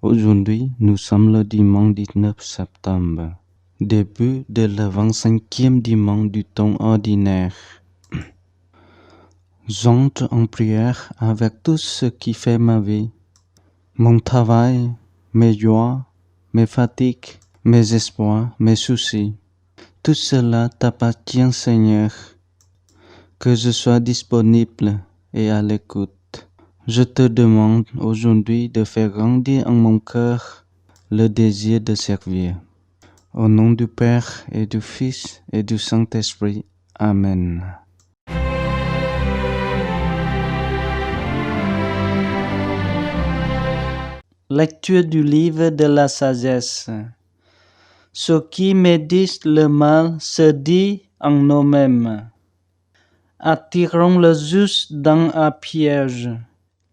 Aujourd'hui, nous sommes le dimanche 19 septembre, début de le 25e dimanche du temps ordinaire. J'entre en prière avec tout ce qui fait ma vie, mon travail, mes joies, mes fatigues, mes espoirs, mes soucis. Tout cela t'appartient, Seigneur, que je sois disponible et à l'écoute. Je te demande aujourd'hui de faire grandir en mon cœur le désir de servir. Au nom du Père et du Fils et du Saint-Esprit. Amen. Lecture du livre de la sagesse. Ceux qui méditent le mal se disent en nous-mêmes: attirons le juste dans un piège,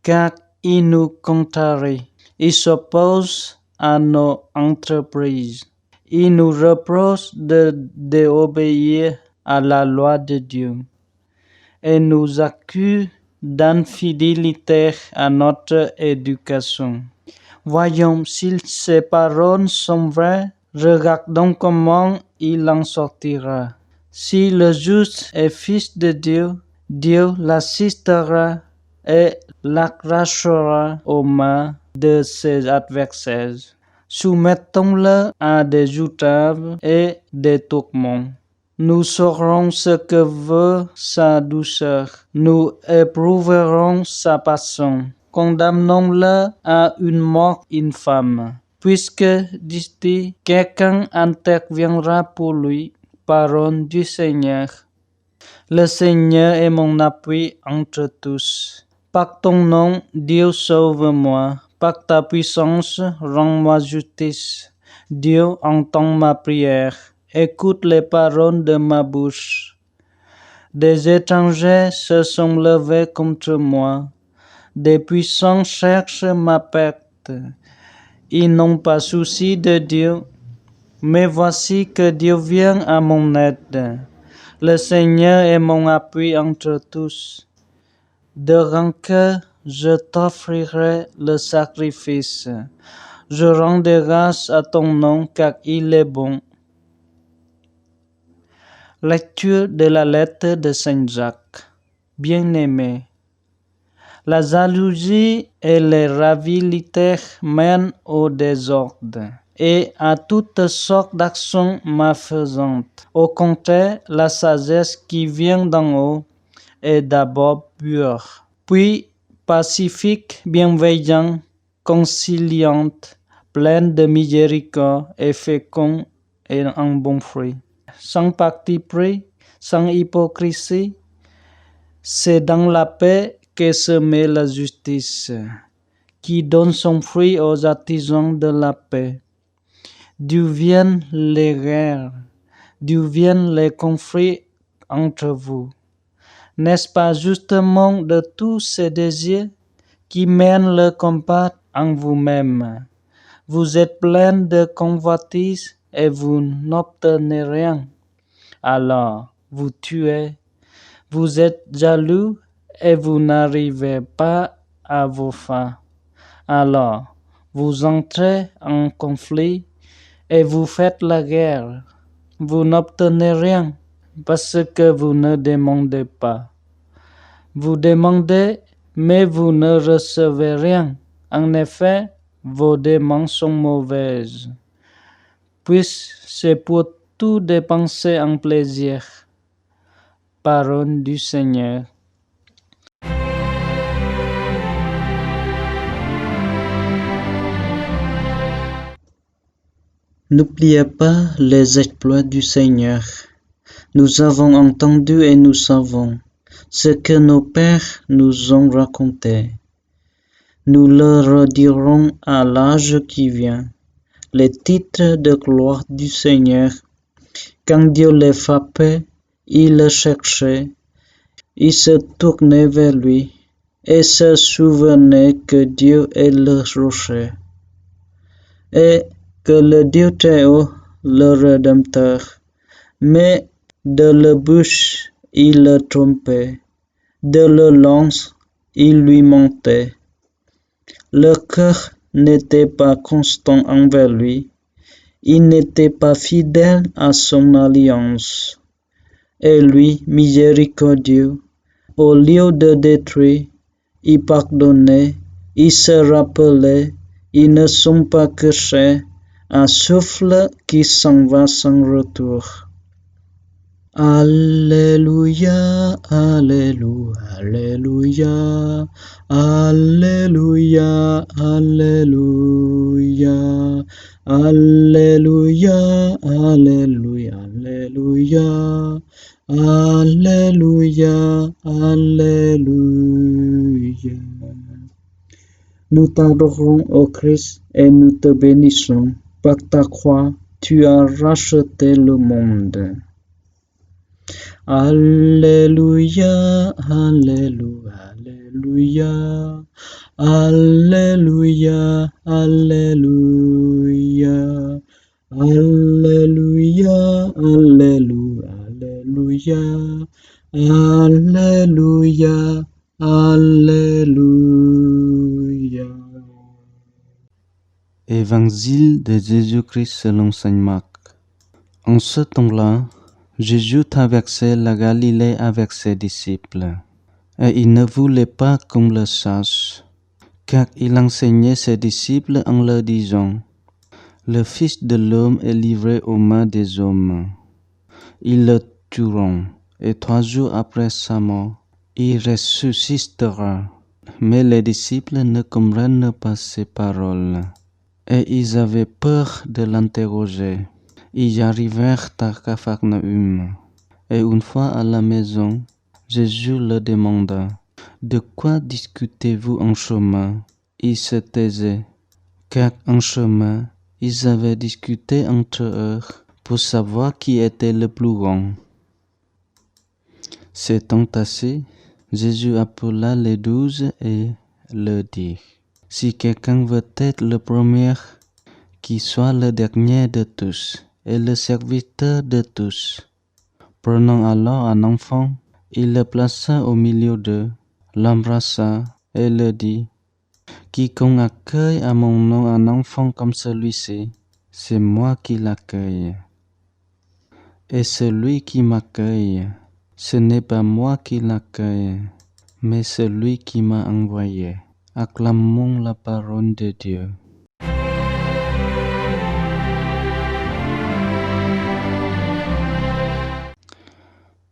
car il nous contrarie, il s'oppose à nos entreprises, il nous reproche de désobéir à la loi de Dieu et nous accuse d'infidélité à notre éducation. Voyons si ces paroles sont vraies, regardons comment il en sortira. Si le juste est fils de Dieu, Dieu l'assistera et l'arrachera aux mains de ses adversaires. Soumettons-le à des outrages et des tourments. Nous saurons ce que veut sa douceur. Nous éprouverons sa passion. Condamnons-le à une mort infâme. Puisque, dit-il, quelqu'un interviendra pour lui. Parole du Seigneur. Le Seigneur est mon appui entre tous. Par ton nom, Dieu, sauve-moi. Par ta puissance, rends-moi justice. Dieu, entends ma prière. Écoute les paroles de ma bouche. Des étrangers se sont levés contre moi. Des puissants cherchent ma perte. Ils n'ont pas souci de Dieu. Mais voici que Dieu vient à mon aide. Le Seigneur est mon appui entre tous. De rancœur, je t'offrirai le sacrifice. Je rendrai grâce à ton nom car il est bon. Lecture de la lettre de Saint Jacques. Bien-aimés, la jalousie et les rivalités mènent au désordre et à toutes sortes d'actions malfaisantes. Au contraire, la sagesse qui vient d'en haut est d'abord pure, puis pacifique, bienveillante, conciliante, pleine de miséricorde et féconde et en bons fruits. Sans parti pris, sans hypocrisie, c'est dans la paix que se met la justice, qui donne son fruit aux artisans de la paix. D'où viennent les guerres? D'où viennent les conflits entre vous? N'est-ce pas justement de tous ces désirs qui mènent le combat en vous-même? Vous êtes plein de convoitises et vous n'obtenez rien. Alors, vous tuez. Vous êtes jaloux et vous n'arrivez pas à vos fins. Alors, vous entrez en conflit et vous faites la guerre. Vous n'obtenez rien parce que vous ne demandez pas. Vous demandez, mais vous ne recevez rien. En effet, vos demandes sont mauvaises. Puis c'est pour tout dépenser en plaisir. Parole du Seigneur. N'oubliez pas les exploits du Seigneur. Nous avons entendu et nous savons ce que nos pères nous ont raconté. Nous le redirons à l'âge qui vient, les titres de gloire du Seigneur. Quand Dieu les frappait, il le cherchait, il se tournait vers lui et se souvenait que Dieu est le rocher et que le Dieu très haut, le Rédempteur, mais de la bouche il le trompait, de la lance il lui mentait. Le cœur n'était pas constant envers lui. Il n'était pas fidèle à son alliance. Et lui, miséricordieux, au lieu de détruire, il pardonnait, il se rappelait, ils ne sont pas cachés, un souffle qui s'en va sans retour. Alléluia, Alléluia, Alléluia, Alléluia, Alléluia, Alléluia, Alléluia, Alléluia, Alléluia, Alléluia. Nous t'adorons, ô Christ, et nous te bénissons. Par ta croix, tu as racheté le monde. Alléluia, Alléluia, Alléluia, Alléluia, Alléluia, Alléluia, Alléluia, Alléluia, Alléluia. Évangile de Jésus-Christ selon saint Marc. En ce temps-là, Jésus traversait la Galilée avec ses disciples, et il ne voulait pas qu'on le sache, car il enseignait ses disciples en leur disant, « Le Fils de l'homme est livré aux mains des hommes. Ils le tueront, et 3 jours après sa mort, il ressuscitera. » Mais les disciples ne comprennent pas ces paroles, et ils avaient peur de l'interroger. Ils arrivèrent à Capharnaüm, et une fois à la maison, Jésus leur demanda, « De quoi discutez-vous en chemin ?» Ils se taisaient, car en chemin, ils avaient discuté entre eux pour savoir qui était le plus grand. S'étant assis, Jésus appela les 12 et leur dit, « Si quelqu'un veut être le premier, qu'il soit le dernier de tous et le serviteur de tous. » Prenant alors un enfant, il le plaça au milieu d'eux, l'embrassa et leur dit, « Quiconque accueille à mon nom un enfant comme celui-ci, c'est moi qui l'accueille. Et celui qui m'accueille, ce n'est pas moi qui l'accueille, mais celui qui m'a envoyé. » Acclamons la parole de Dieu.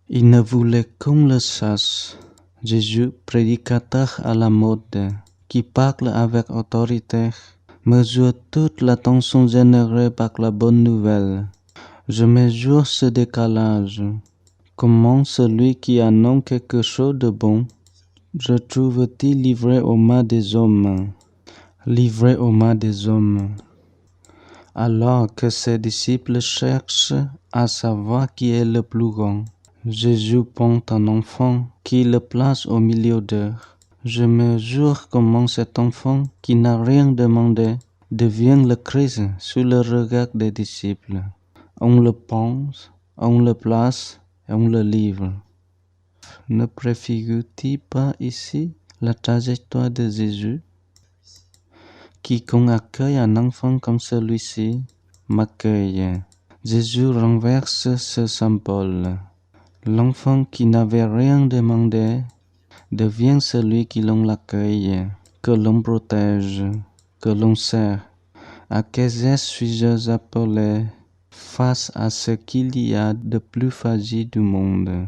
Il ne voulait qu'on le sache. Jésus, prédicateur à la mode, qui parle avec autorité, mesure toute l'attention générée par la bonne nouvelle. Je mesure ce décalage. Comment celui qui annonce quelque chose de bon retrouve-t-il livré aux mains des hommes? Livré aux mains des hommes. Alors que ses disciples cherchent à savoir qui est le plus grand, Jésus prend un enfant qui le place au milieu d'eux. Je mesure comment cet enfant, qui n'a rien demandé, devient le Christ sous le regard des disciples. On le pense, on le place et on le livre. Ne préfigure-t-il pas ici la trajectoire de Jésus? Quiconque accueille un enfant comme celui-ci m'accueille. Jésus renverse ce symbole. L'enfant qui n'avait rien demandé devient celui qui l'on l'accueille, que l'on protège, que l'on sert. À quel est suis-je appelé face à ce qu'il y a de plus fragile du monde?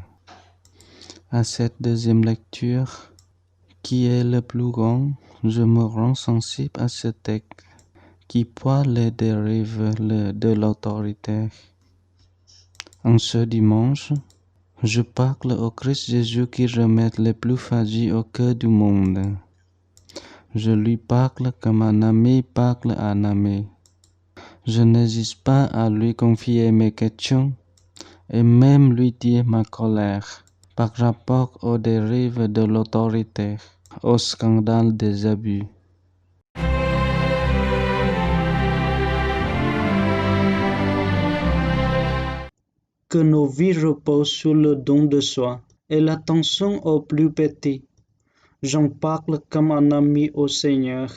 À cette deuxième lecture, qui est le plus grand, je me rends sensible à ce texte qui pointe les dérives de l'autorité. En ce dimanche, je parle au Christ Jésus qui remet les plus fragiles au cœur du monde. Je lui parle comme un ami parle à un ami. Je n'hésite pas à lui confier mes questions et même lui dire ma colère par rapport aux dérives de l'autorité, au scandale des abus. Que nos vies reposent sur le don de soi et l'attention aux plus petits. J'en parle comme un ami au Seigneur.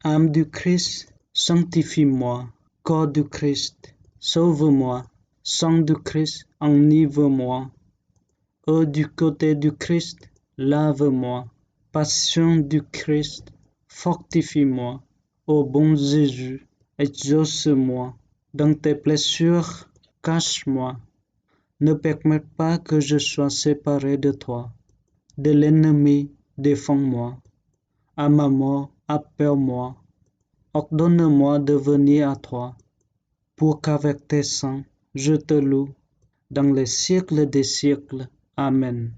Âme du Christ, sanctifie-moi. Corps du Christ, sauve-moi. Sang du Christ, enivre-moi. Eau du côté du Christ, lave-moi. Passion du Christ, fortifie-moi. Ô bon Jésus, exauce-moi. Dans tes blessures, cache-moi. Ne permets pas que je sois séparé de toi. De l'ennemi, défends-moi. À ma mort, appelle-moi. Ordonne-moi de venir à toi, pour qu'avec tes saints, je te loue dans les siècles des siècles. Amen.